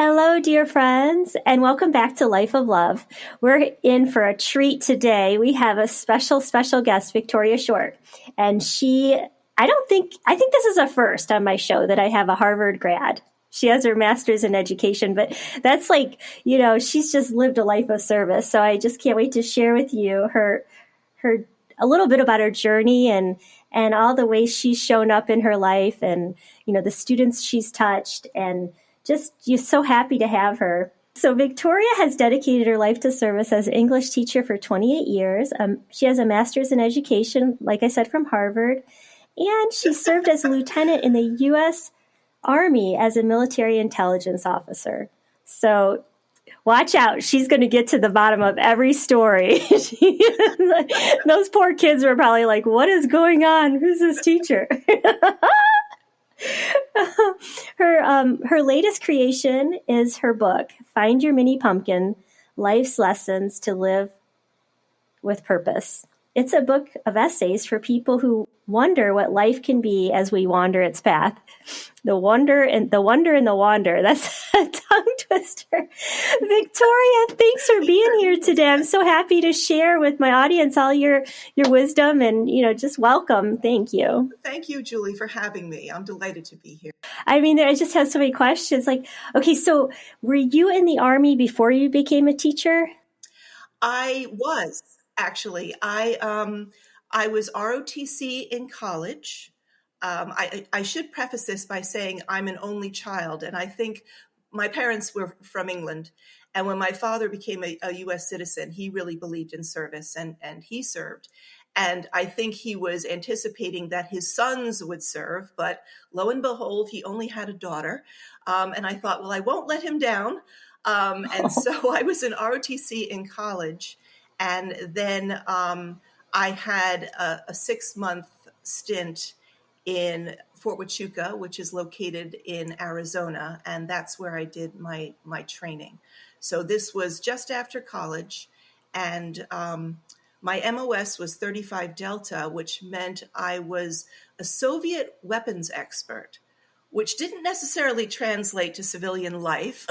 Hello, dear friends, and welcome back to Life of Love. We're in for a treat today. We have a special guest, Victoria Short. And I think this is a first on my show that I have a Harvard grad. She has her master's in education, but that's she's just lived a life of service. So I just can't wait to share with you her a little bit about her journey and all the ways she's shown up in her life and, the students she's touched, and just you're so happy to have her. So Victoria has dedicated her life to service as an English teacher for 28 years. She has a master's in education, like I said, from Harvard, and she served as a lieutenant in the U.S. Army as a military intelligence officer. So watch out. She's going to get to the bottom of every story. Those poor kids were probably like, what is going on? Who's this teacher? Her latest creation is her book, Find Your Mini Pumpkin, Life's Lessons to Live with Purpose. It's a book of essays for people who wonder what life can be as we wander its path. The wonder and the wander. That's a tongue twister. Victoria, thanks for being here today. I'm so happy to share with my audience all your wisdom and, just welcome. Thank you. Thank you, Julie, for having me. I'm delighted to be here. I mean, I just have so many questions. Okay, so were you in the Army before you became a teacher? I was, actually. I was ROTC in college. I should preface this by saying I'm an only child, and I think my parents were from England. And when my father became a U.S. citizen, he really believed in service, and he served. And I think he was anticipating that his sons would serve, but lo and behold, he only had a daughter. And I thought, well, I won't let him down. So I was in ROTC in college, and then I had a 6-month stint in Fort Huachuca, which is located in Arizona, and that's where I did my training. So this was just after college, and my MOS was 35 Delta, which meant I was a Soviet weapons expert, which didn't necessarily translate to civilian life,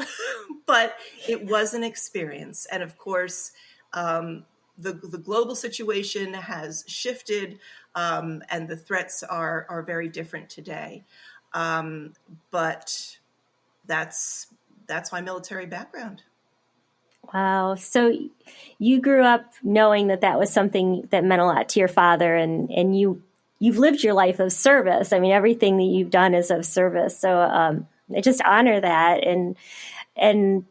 but it was an experience. And of course, the global situation has shifted, and the threats are very different today. But that's my military background. Wow. So you grew up knowing that was something that meant a lot to your father, and you've lived your life of service. I mean, everything that you've done is of service. So I just honor that, and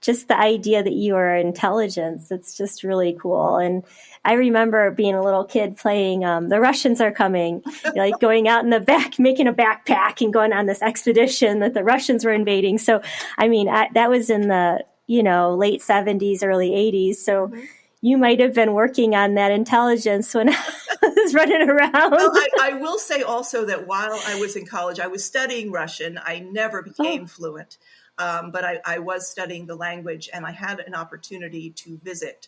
just the idea that you are intelligence. It's just really cool. And I remember being a little kid playing The Russians Are Coming, like going out in the back, making a backpack and going on this expedition that the Russians were invading. So, I mean, that was in the, late 70s, early 80s. So you might have been working on that intelligence when I was running around. Well, I will say also that while I was in college, I was studying Russian. I never became fluent. But I was studying the language, and I had an opportunity to visit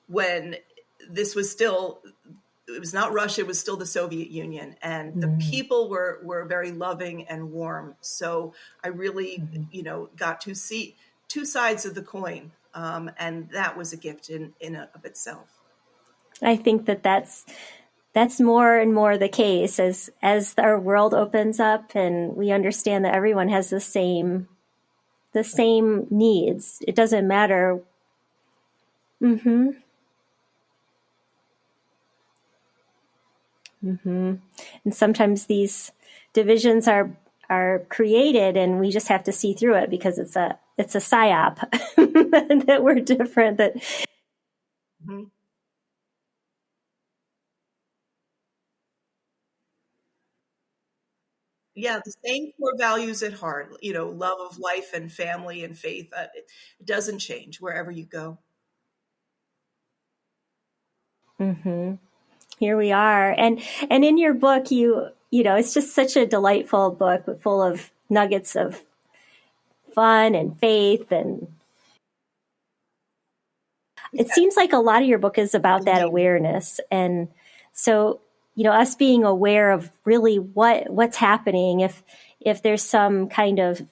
when this was still, it was not Russia, it was still the Soviet Union, and the people were very loving and warm. So I really, got to see two sides of the coin, and that was a gift in of itself. I think that's more and more the case as our world opens up and we understand that everyone has the same needs. It doesn't matter. And sometimes these divisions are created, and we just have to see through it because it's a psyop that we're different. That. Yeah, the same core values at heart, love of life and family and faith. It doesn't change wherever you go. Here we are. And in your book, it's just such a delightful book full of nuggets of fun and faith. And it seems like a lot of your book is about that awareness. And so, us being aware of really what's happening, if there's some kind of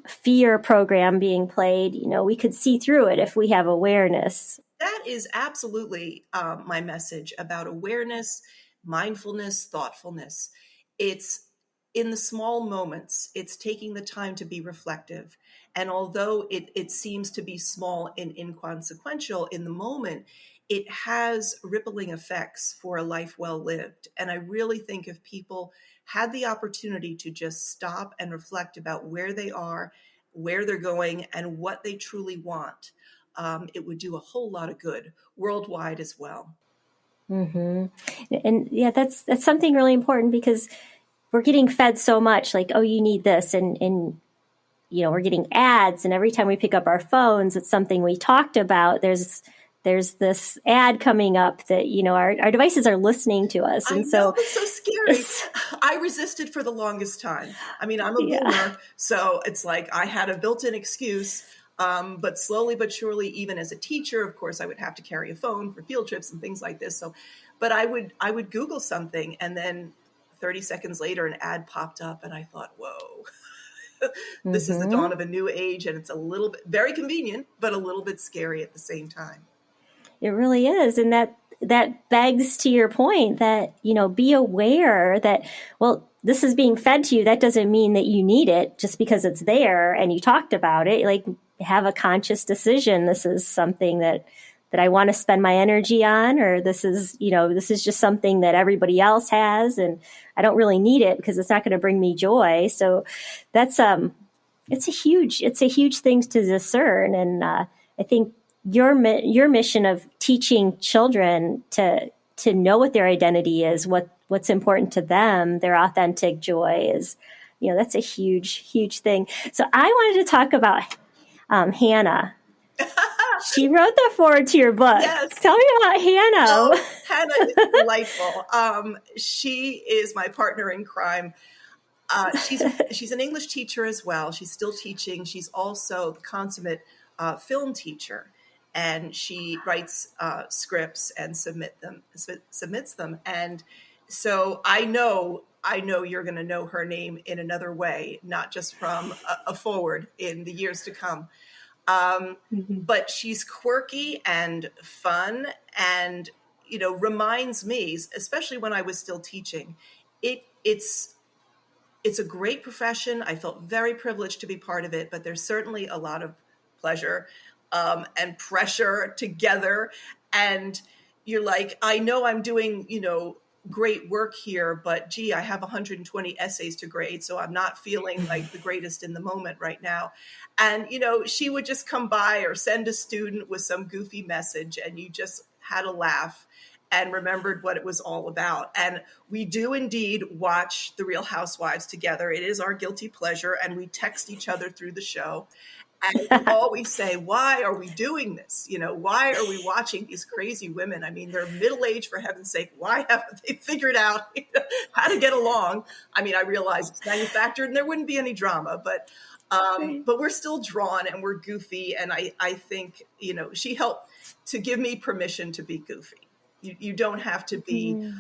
fear program being played, we could see through it if we have awareness. That is absolutely my message about awareness, mindfulness, thoughtfulness. It's in the small moments, it's taking the time to be reflective. And although it seems to be small and inconsequential in the moment, it has rippling effects for a life well lived. And I really think if people had the opportunity to just stop and reflect about where they are, where they're going, and what they truly want, it would do a whole lot of good worldwide as well. Mm-hmm. And yeah, that's something really important, because we're getting fed so much, like, oh, you need this, and we're getting ads, and every time we pick up our phones, it's something we talked about. There's this ad coming up that, our devices are listening to us. And I know, it's so scary. I resisted for the longest time. I mean, I'm a boomer, so it's like I had a built-in excuse. But slowly but surely, even as a teacher, of course, I would have to carry a phone for field trips and things like this. So, but I would Google something, and then 30 seconds later, an ad popped up, and I thought, whoa, this is the dawn of a new age, and it's a little bit very convenient, but a little bit scary at the same time. It really is. And that begs to your point that, be aware that, well, this is being fed to you. That doesn't mean that you need it just because it's there and you talked about it. Like, have a conscious decision. This is something that I want to spend my energy on, or this is just something that everybody else has, and I don't really need it because it's not going to bring me joy. So that's, it's a huge thing to discern. And, I think your mission of teaching children to know what their identity is, what's important to them, their authentic joy is, that's a huge thing. So I wanted to talk about Hannah. She wrote the foreword to your book. Yes. Tell me about Hannah. Oh, Hannah is delightful. She is my partner in crime. She's an English teacher as well. She's still teaching. She's also the consummate film teacher, and she writes scripts and submits them. And so I know you're going to know her name in another way, not just from a forward in the years to come. But she's quirky and fun, and reminds me, especially when I was still teaching, it's a great profession. I felt very privileged to be part of it, but there's certainly a lot of pleasure and pressure together. And you're like, I know I'm doing, great work here, but gee, I have 120 essays to grade, so I'm not feeling like the greatest in the moment right now. And, she would just come by or send a student with some goofy message, and you just had a laugh and remembered what it was all about. And we do indeed watch The Real Housewives together. It is our guilty pleasure, and we text each other through the show. And we always say, why are we doing this? Why are we watching these crazy women? I mean, they're middle-aged, for heaven's sake. Why haven't they figured out how to get along? I mean, I realize it's manufactured and there wouldn't be any drama, but we're still drawn and we're goofy. And I think, she helped to give me permission to be goofy. You don't have to be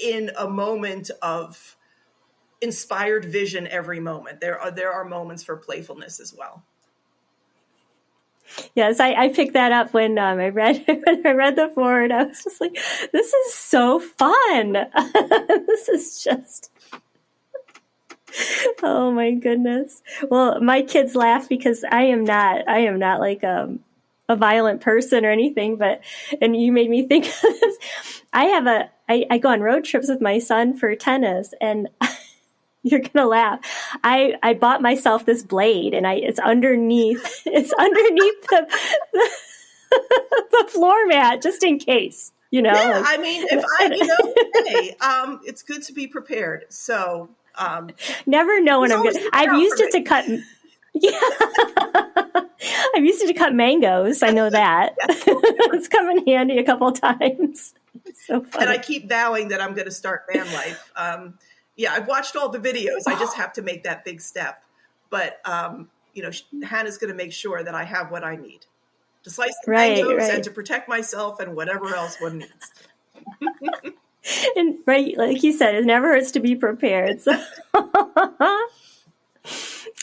in a moment of inspired vision every moment. There are moments for playfulness as well. Yes, I picked that up when I read the foreword. I was just like, this is so fun. This is just, oh my goodness. Well, my kids laugh because I am not like a violent person or anything, and you made me think of this. I go on road trips with my son for tennis, and you're going to laugh. I bought myself this blade, and it's underneath the floor mat, just in case, Yeah, I mean, it's good to be prepared. So, never know when I'm going to. I've used it to cut. Yeah. I've used it to cut mangoes. I know that. It's come in handy a couple of times. So funny. And I keep vowing that I'm going to start van life. I've watched all the videos. I just have to make that big step. But, Hannah's going to make sure that I have what I need to slice the mangoes and to protect myself and whatever else one needs. And like you said, it never hurts to be prepared. So.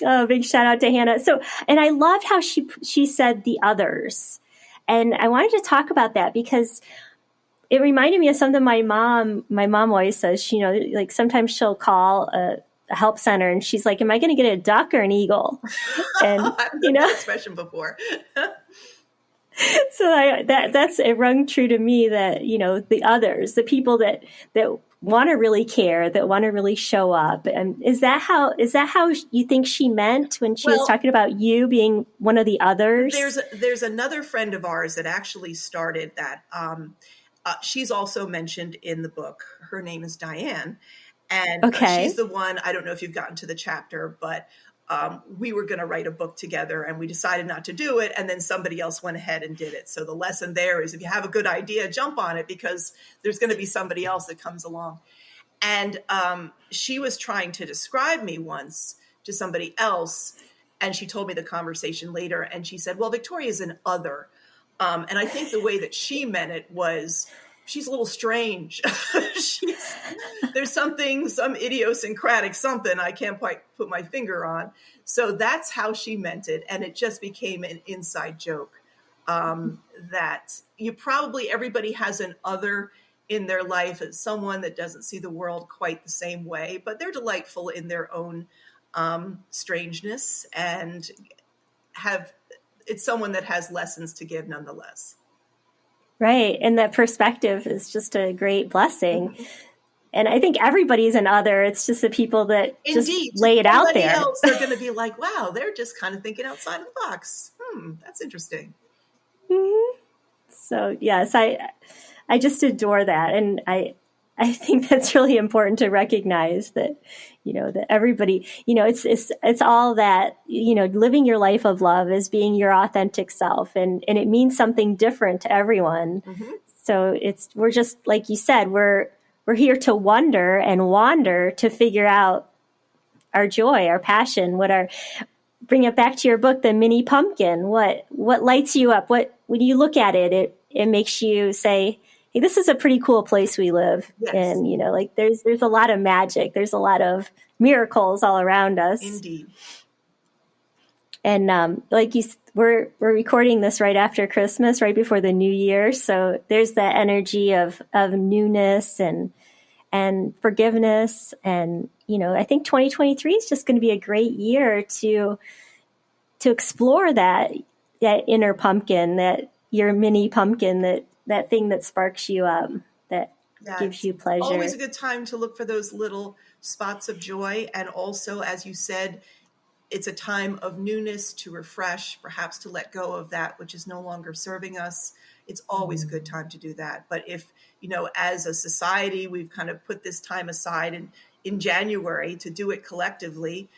Oh, big shout out to Hannah. So, and I loved how she said the others. And I wanted to talk about that because it reminded me of something my mom always says. Like sometimes she'll call a help center and she's like, am I going to get a duck or an eagle? And I've heard that expression before. so that's it rung true to me that, the others, the people that want to really care, that want to really show up. And is that how you think she meant when she was talking about you being one of the others? There's another friend of ours that actually started that. She's also mentioned in the book. Her name is Diane. And she's the one, I don't know if you've gotten to the chapter, but we were going to write a book together and we decided not to do it. And then somebody else went ahead and did it. So the lesson there is if you have a good idea, jump on it because there's going to be somebody else that comes along. And she was trying to describe me once to somebody else. And she told me the conversation later. And she said, well, Victoria's an other. And I think the way that she meant it was she's a little strange. There's some idiosyncratic something I can't quite put my finger on. So that's how she meant it. And it just became an inside joke that everybody has an other in their life as someone that doesn't see the world quite the same way, but they're delightful in their own strangeness and it's someone that has lessons to give nonetheless. Right. And that perspective is just a great blessing. Mm-hmm. And I think everybody's an other. It's just the people that just lay it out there. Else, they're going to be like, wow, they're just kind of thinking outside of the box. That's interesting. Mm-hmm. So, yes, I just adore that. And I think that's really important to recognize that, that everybody, it's all that, living your life of love is being your authentic self. And it means something different to everyone. Mm-hmm. So we're just, like you said, we're here to wonder and wander to figure out our joy, our passion, bring it back to your book, The Mini Pumpkin. What lights you up? When you look at it makes you say, hey, this is a pretty cool place we live. Yes. And, there's a lot of magic. There's a lot of miracles all around us. Indeed. And we're recording this right after Christmas, right before the new year. So there's that energy of newness and forgiveness. And, I think 2023 is just going to be a great year to explore that inner pumpkin, that your mini pumpkin, that thing that sparks you up, that gives you pleasure. Always a good time to look for those little spots of joy. And also, as you said, it's a time of newness, to refresh, perhaps to let go of that which is no longer serving us. It's always a good time to do that. But if, as a society, we've kind of put this time aside in January to do it collectively,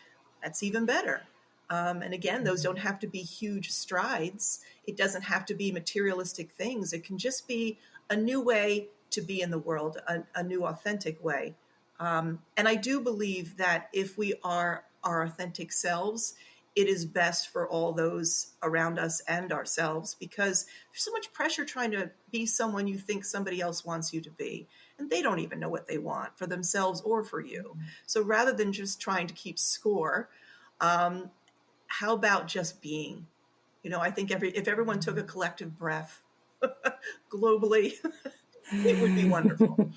that's even better. And again, those don't have to be huge strides. It doesn't have to be materialistic things. It can just be a new way to be in the world, a new authentic way. And I do believe that if we are our authentic selves, it is best for all those around us and ourselves, because there's so much pressure trying to be someone you think somebody else wants you to be. And they don't even know what they want for themselves or for you. So rather than just trying to keep score, how about just being? I think if everyone took a collective breath globally, it would be wonderful.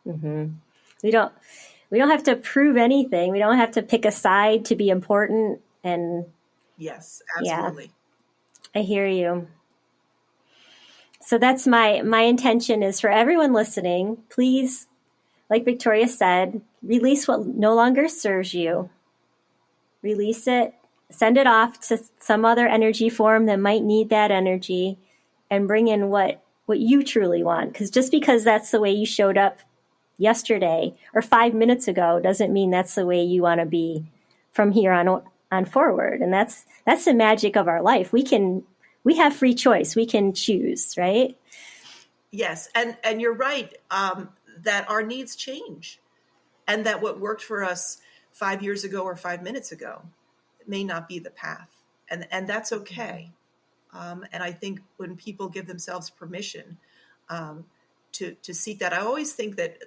Mm-hmm. We don't have to prove anything. We don't have to pick a side to be important. And yes, absolutely. Yeah, I hear you. So that's my intention is for everyone listening, please, like Victoria said, release what no longer serves you. Release it, send it off to some other energy form that might need that energy, and bring in what you truly want. Because just because that's the way you showed up yesterday or 5 minutes ago doesn't mean that's the way you want to be from here on forward. And that's the magic of our life. We have free choice. We can choose, right? Yes. And you're right, that our needs change, and that what worked for us 5 years ago or 5 minutes ago may not be the path. And that's okay. And I think when people give themselves permission to seek that, I always think that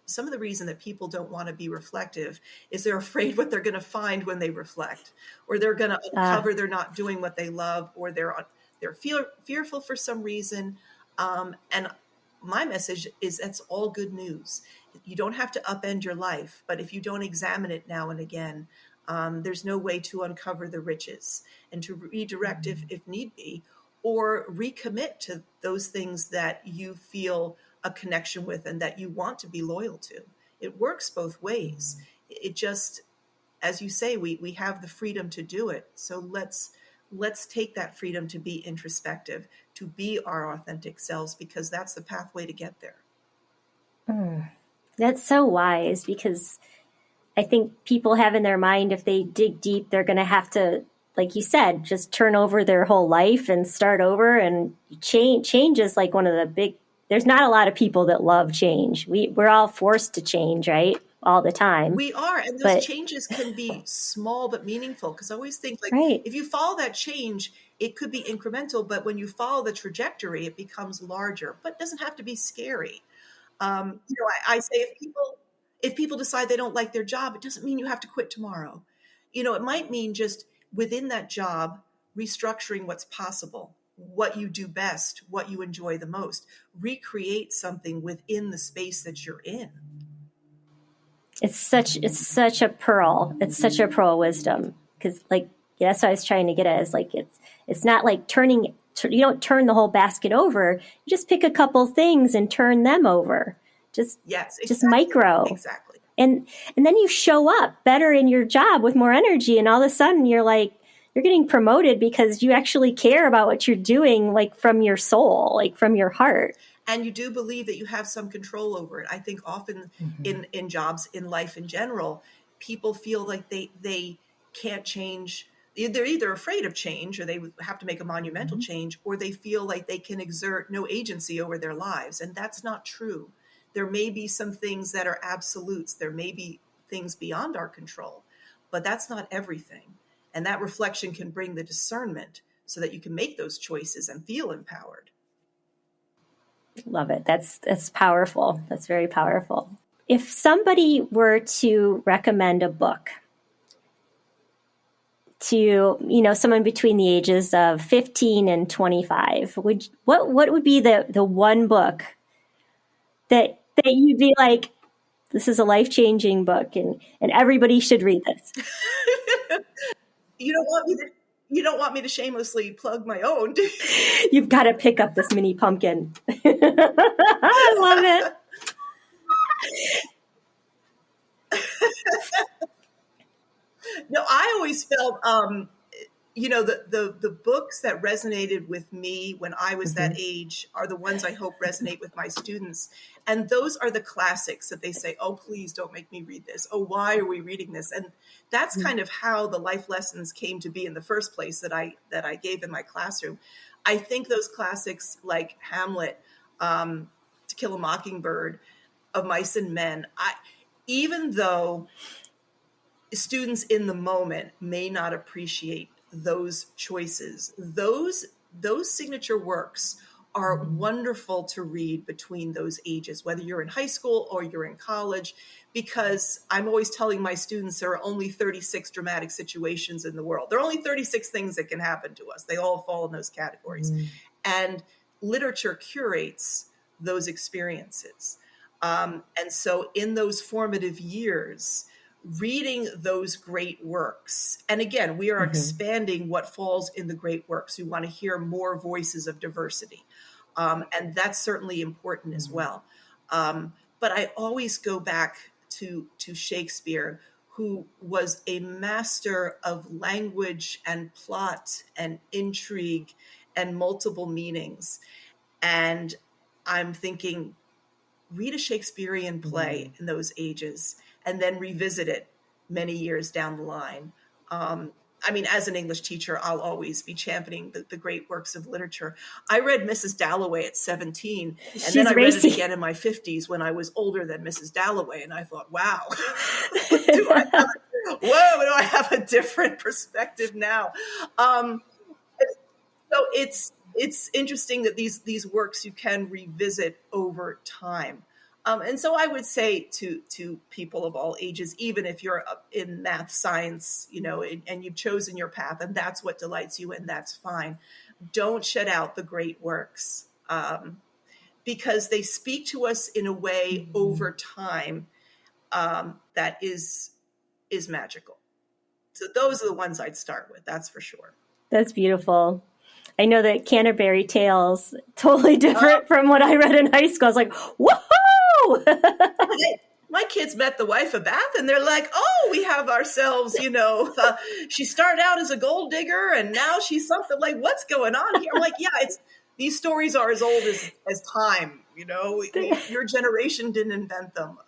some of the reason that people don't want to be reflective is they're afraid what they're going to find when they reflect, or they're going to uncover they're not doing what they love, or they're fearful for some reason. And my message is that's all good news. You don't have to upend your life, but if you don't examine it now and again, there's no way to uncover the riches and to redirect if need be, or recommit to those things that you feel a connection with and that you want to be loyal to. It works both ways. It just, as you say, we have the freedom to do it. So let's take that freedom to be introspective, to be our authentic selves, because that's the pathway to get there. That's so wise, because I think people have in their mind, if they dig deep, they're going to have to, like you said, just turn over their whole life and start over. And change is like one of the big, there's not a lot of people that love change. We're all forced to change, right? All the time. We are. And those changes can be small but meaningful. Because I always think, like, if you follow that change, it could be incremental. But when you follow the trajectory, it becomes larger. But it doesn't have to be scary. I say if people decide they don't like their job, it doesn't mean you have to quit tomorrow. It might mean just within that job, restructuring what's possible, what you do best, what you enjoy the most, recreate something within the space that you're in. It's such a pearl. It's such a pearl of wisdom, because that's what I was trying to get at, is like, it's not like you don't turn the whole basket over. You just pick a couple things and turn them over. Just micro. Exactly. And then you show up better in your job with more energy. And all of a sudden you're getting promoted because you actually care about what you're doing, like from your soul, like from your heart. And you do believe that you have some control over it. I think often in jobs, in life in general, people feel like they can't change. They're either afraid of change, or they have to make a monumental change, or they feel like they can exert no agency over their lives. And that's not true. There may be some things that are absolutes. There may be things beyond our control, but that's not everything. And that reflection can bring the discernment so that you can make those choices and feel empowered. Love it. That's powerful. That's very powerful. If somebody were to recommend a book to, someone between the ages of 15 and 25, what would be the one book that you'd be like, this is a life-changing book and everybody should read this? You don't want me to shamelessly plug my own, do you? You've got to pick up this mini pumpkin. I love it. No, I always felt, the books that resonated with me when I was that age are the ones I hope resonate with my students. And those are the classics that they say, oh, please don't make me read this. Oh, why are we reading this? And that's kind of how the life lessons came to be in the first place that I gave in my classroom. I think those classics like Hamlet, To Kill a Mockingbird, Of Mice and Men, even though students in the moment may not appreciate those choices, those signature works are wonderful to read between those ages, whether you're in high school or you're in college, because I'm always telling my students there are only 36 dramatic situations in the world. There are only 36 things that can happen to us. They all fall in those categories. And literature curates those experiences. And so in those formative years, reading those great works. And again, we are expanding what falls in the great works. We want to hear more voices of diversity. And that's certainly important as well. But I always go back to Shakespeare, who was a master of language and plot and intrigue and multiple meanings. And I'm thinking, read a Shakespearean play in those ages and then revisit it many years down the line. As an English teacher, I'll always be championing the great works of literature. I read Mrs. Dalloway at 17, and then I read it again in my 50s when I was older than Mrs. Dalloway, and I thought, wow, do I have a different perspective now? So it's interesting that these works you can revisit over time. And so I would say to people of all ages, even if you're in math, science, and you've chosen your path and that's what delights you, and that's fine. Don't shut out the great works, because they speak to us in a way over time that is magical. So those are the ones I'd start with. That's for sure. That's beautiful. I know that Canterbury Tales, totally different from what I read in high school. I was like, whoa! My kids met the wife of Bath and they're like, oh, we have ourselves, she started out as a gold digger and now she's something. Like, what's going on here? I'm like, yeah, these stories are as old as time. Your generation didn't invent them.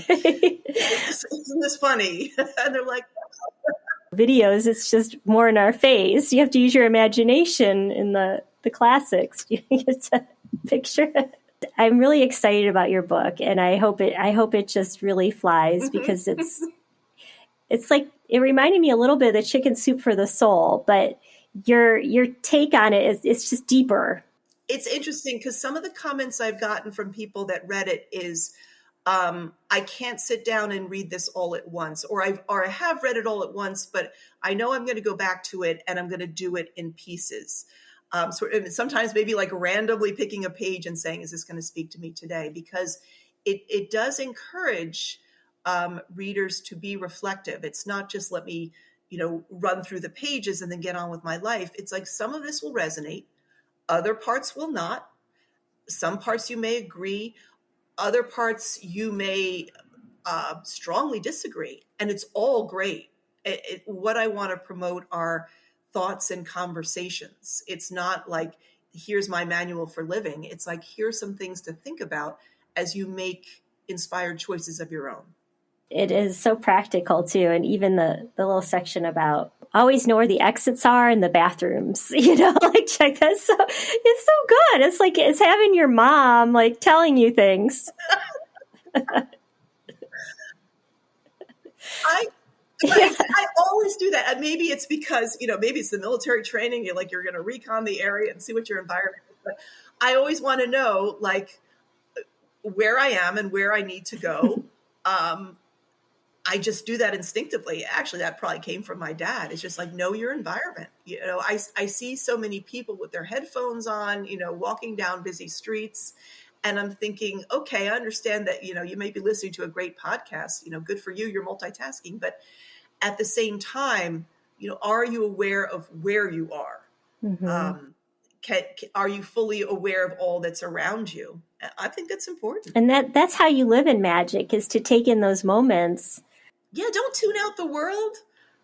Isn't this funny? And they're like, videos, it's just more in our face. You have to use your imagination in the classics. You get to picture it. I'm really excited about your book, and I hope it just really flies, because it's like, it reminded me a little bit of the Chicken Soup for the Soul, but your take on it it's just deeper. It's interesting because some of the comments I've gotten from people that read it is, I can't sit down and read this all at once, or I have read it all at once, but I know I'm going to go back to it and I'm going to do it in pieces. Sometimes maybe like randomly picking a page and saying, is this going to speak to me today? Because it does encourage readers to be reflective. It's not just let me, run through the pages and then get on with my life. It's like some of this will resonate. Other parts will not. Some parts you may agree. Other parts you may strongly disagree, and it's all great. What I want to promote are thoughts and conversations. It's not like, here's my manual for living. It's like, here's some things to think about as you make inspired choices of your own. It is so practical too, and even the little section about always know where the exits are in the bathrooms. Like, check that. So it's so good. It's like it's having your mom like telling you things. I always do that. And maybe it's because, maybe it's the military training. You're going to recon the area and see what your environment is. But I always want to know, like, where I am and where I need to go. I just do that instinctively. Actually, that probably came from my dad. It's just like, know your environment. I see so many people with their headphones on, walking down busy streets. And I'm thinking, okay, I understand that, you may be listening to a great podcast, good for you, you're multitasking. But at the same time, are you aware of where you are? Mm-hmm. Are you fully aware of all that's around you? I think that's important. And that's how you live in magic, is to take in those moments. Yeah, don't tune out the world.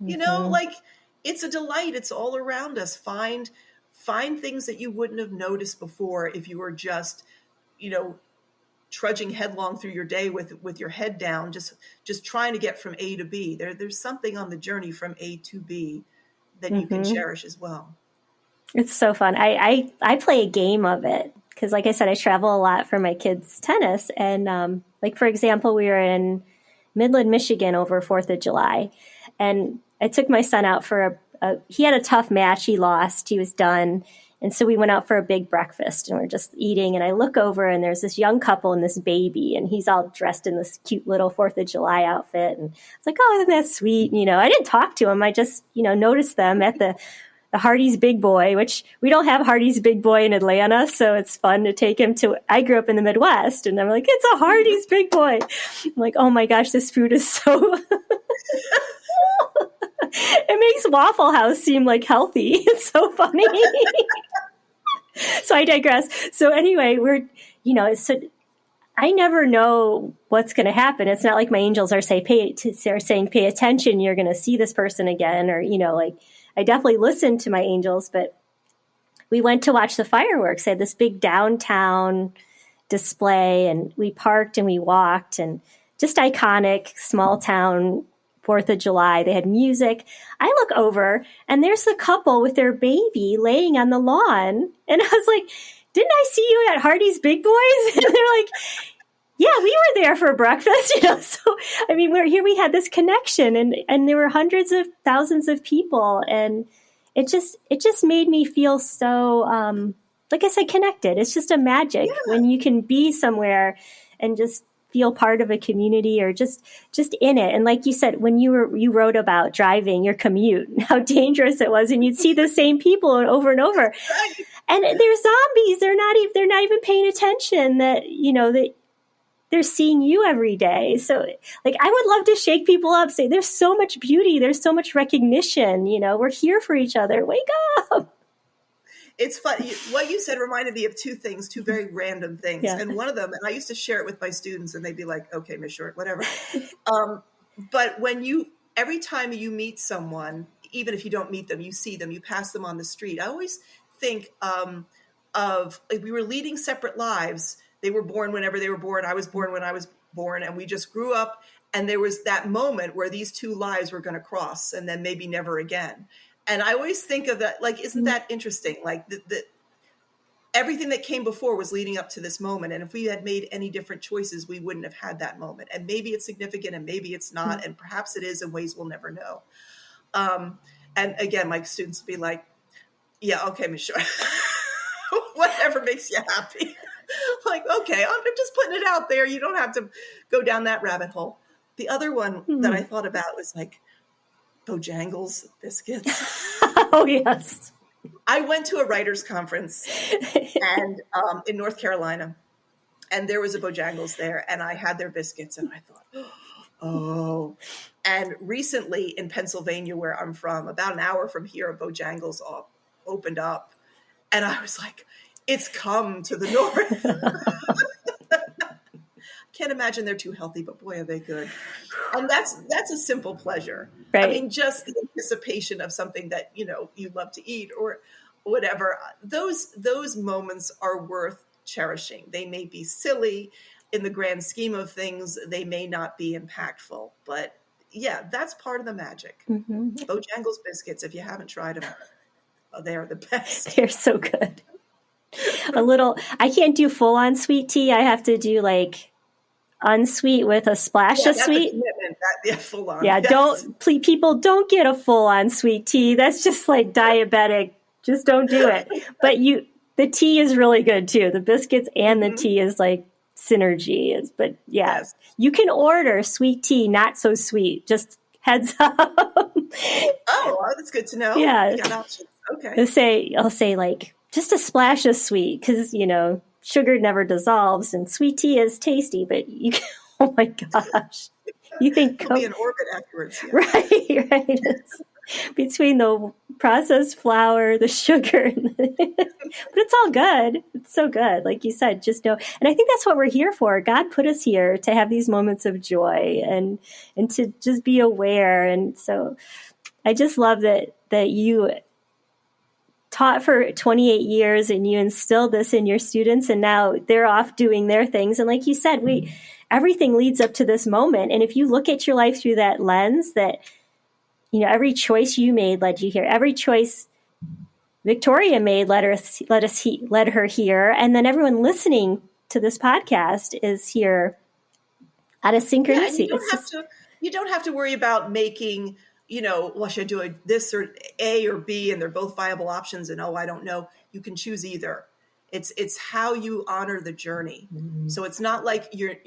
Mm-hmm. Like, it's a delight. It's all around us. Find things that you wouldn't have noticed before if you were just, trudging headlong through your day with your head down, just trying to get from A to B. There's something on the journey from A to B that you can cherish as well. It's so fun. I play a game of it because, like I said, I travel a lot for my kids' tennis. And like, for example, we were in Midland, Michigan over 4th of July. And I took my son out for he had a tough match. He lost. He was done. And so we went out for a big breakfast and we're just eating. And I look over and there's this young couple and this baby. And he's all dressed in this cute little 4th of July outfit. And it's like, oh, isn't that sweet? I didn't talk to him. I just, noticed them at the Hardee's Big Boy, which we don't have Hardee's Big Boy in Atlanta. So it's fun to take him to, I grew up in the Midwest and I'm like, it's a Hardee's Big Boy. I'm like, oh my gosh, this food is so, it makes Waffle House seem like healthy. It's so funny. So I digress. So anyway, I never know what's going to happen. It's not like my angels are saying, pay attention. You're going to see this person again. Or, I definitely listened to my angels, but we went to watch the fireworks. They had this big downtown display and we parked and we walked, and just iconic small town 4th of July. They had music. I look over and there's the couple with their baby laying on the lawn. And I was like, didn't I see you at Hardee's Big Boys? And they're like, yeah, we were there for breakfast, So, I mean, we had this connection and there were hundreds of thousands of people. And it just made me feel so, like I said, connected. It's just a magic when you can be somewhere and just feel part of a community or just in it. And like you said, when you wrote about driving your commute, how dangerous it was, and you'd see the same people over and over. Right. And they're zombies. They're not even paying attention that, that they're seeing you every day. So like, I would love to shake people up, say, there's so much beauty. There's so much recognition. We're here for each other. Wake up. It's fun. What you said reminded me of two very random things. Yeah. And one of them, and I used to share it with my students and they'd be like, okay, Miss Short, whatever. But every time you meet someone, even if you don't meet them, you see them, you pass them on the street. I always think of like we were leading separate lives. They were born whenever they were born. I was born when I was born, and we just grew up. And there was that moment where these two lives were going to cross and then maybe never again. And I always think of that, like, isn't that interesting? Like everything that came before was leading up to this moment. And if we had made any different choices, we wouldn't have had that moment. And maybe it's significant and maybe it's not. And perhaps it is in ways we'll never know. And again, my students will be like, yeah, okay, Miss Short, whatever makes you happy. Like, okay, I'm just putting it out there. You don't have to go down that rabbit hole. The other one that I thought about was like Bojangles biscuits. Oh, yes. I went to a writers' conference and in North Carolina, and there was a Bojangles there, and I had their biscuits, and I thought, oh. And recently in Pennsylvania, where I'm from, about an hour from here, a Bojangles opened up, and I was like, it's come to the north. Can't imagine they're too healthy, but boy, are they good. And that's a simple pleasure. Right. I mean, just the anticipation of something that, you love to eat or whatever. Those moments are worth cherishing. They may be silly in the grand scheme of things. They may not be impactful, but yeah, that's part of the magic. Mm-hmm. Bojangles biscuits, if you haven't tried them, they are the best. They're so good. I can't do full on sweet tea. I have to do like unsweet with a splash of sweet. Full on. Yeah, yes. People don't get a full on sweet tea. That's just like diabetic. Just don't do it. But the tea is really good too. The biscuits and the tea is like synergy. But yeah, yes. You can order sweet tea, not so sweet. Just heads up. Oh, that's good to know. Yeah. You got options. Okay. I'll say like just a splash of sweet because sugar never dissolves, and sweet tea is tasty, but you can, oh my gosh. You think it'll be in orbit afterwards. Yeah. Right. It's between the processed flour, the sugar, but it's all good. It's so good. Like you said, just know. And I think that's what we're here for. God put us here to have these moments of joy and to just be aware. And so I just love that you taught for 28 years and you instilled this in your students, and now they're off doing their things. And like you said, everything leads up to this moment. And if you look at your life through that lens, that, every choice you made led you here. Every choice Victoria made led her here. And then everyone listening to this podcast is here out of synchronicity. Yeah, you don't have to worry about making, well, should I do this or A or B, and they're both viable options, and I don't know. You can choose either. It's how you honor the journey. Mm-hmm. So it's not like you're,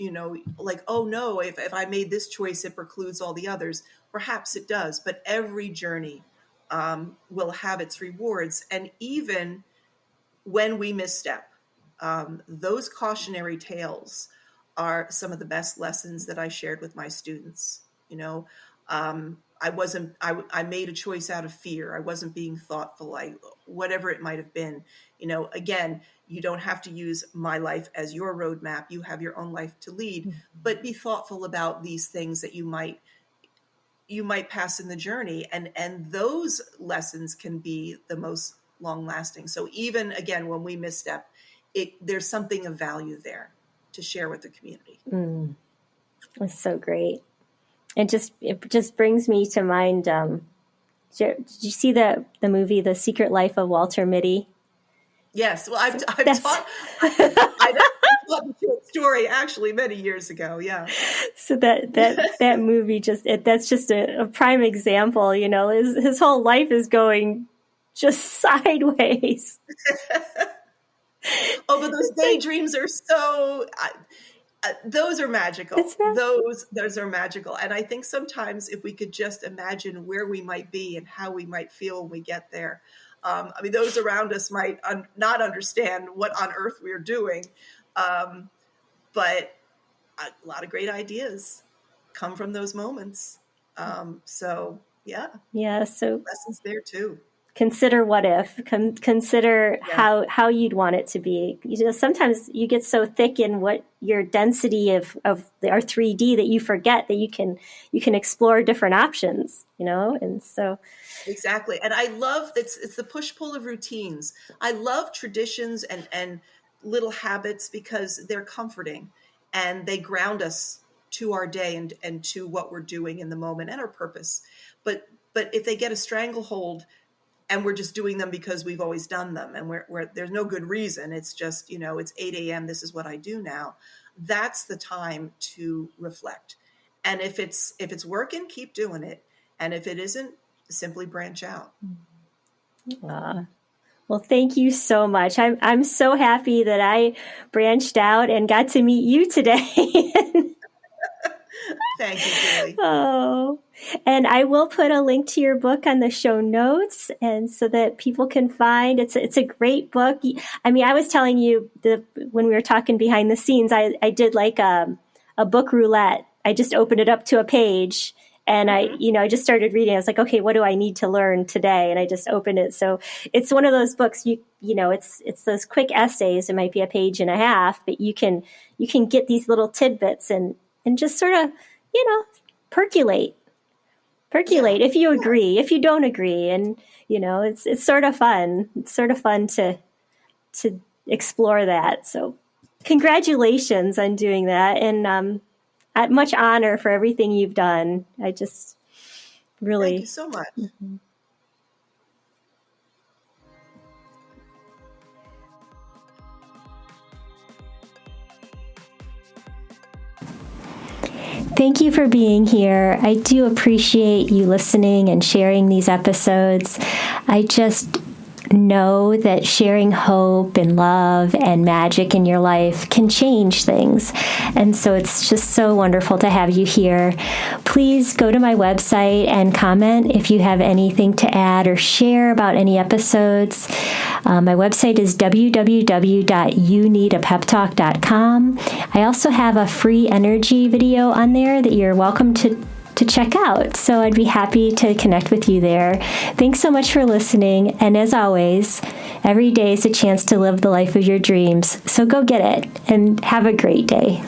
like, oh no, if I made this choice, it precludes all the others. Perhaps it does, but every journey will have its rewards. And even when we misstep, those cautionary tales are some of the best lessons that I shared with my students. I made a choice out of fear. I wasn't being thoughtful. Whatever it might have been, again, you don't have to use my life as your roadmap. You have your own life to lead, but be thoughtful about these things that you might pass in the journey. And those lessons can be the most long lasting. So even again, when we misstep, there's something of value there to share with the community. That's so great. It just brings me to mind. Did you see the movie The Secret Life of Walter Mitty? Yes. Well, I've taught the short story actually many years ago. Yeah. So that movie that's just a prime example. His whole life is going just sideways. Oh, but those daydreams are so. Those are magical. It's magical. Those are magical. And I think sometimes if we could just imagine where we might be and how we might feel when we get there. I mean, those around us might not understand what on earth we're doing. But a lot of great ideas come from those moments. So yeah. Yeah. So Lessons there too. consider what if, consider Yeah. how you'd want it to be. Sometimes you get so thick in what your density of our 3D that you forget that you can explore different options, and so. Exactly. And I love it's the push-pull of routines. I love traditions and little habits because they're comforting and they ground us to our day and to what we're doing in the moment and our purpose. But if they get a stranglehold and we're just doing them because we've always done them and we're there's no good reason, it's just, it's 8 a.m., this is what I do now. That's the time to reflect. And if it's working, keep doing it. And if it isn't, simply branch out. Well, thank you so much. I'm so happy that I branched out and got to meet you today. Thank you, Julie. Oh, and I will put a link to your book on the show notes, and so that people can find it's a great book. I mean, I was telling you when we were talking behind the scenes, I did like a book roulette. I just opened it up to a page. And I just started reading. I was like, okay, what do I need to learn today? And I just opened it. So it's one of those books, it's those quick essays. It might be a page and a half, but you can get these little tidbits and just sort of, percolate if you agree, if you don't agree. And, it's sort of fun. It's sort of fun to explore that. So congratulations on doing that. And, much honor for everything you've done. I just really. Thank you so much. Mm-hmm. Thank you for being here. I do appreciate you listening and sharing these episodes. I just know that sharing hope and love and magic in your life can change things. And so it's just so wonderful to have you here. Please go to my website and comment if you have anything to add or share about any episodes. My website is www.youneedapeptalk.com. I also have a free energy video on there that you're welcome to check out. So I'd be happy to connect with you there. Thanks so much for listening. And as always, every day is a chance to live the life of your dreams. So go get it and have a great day.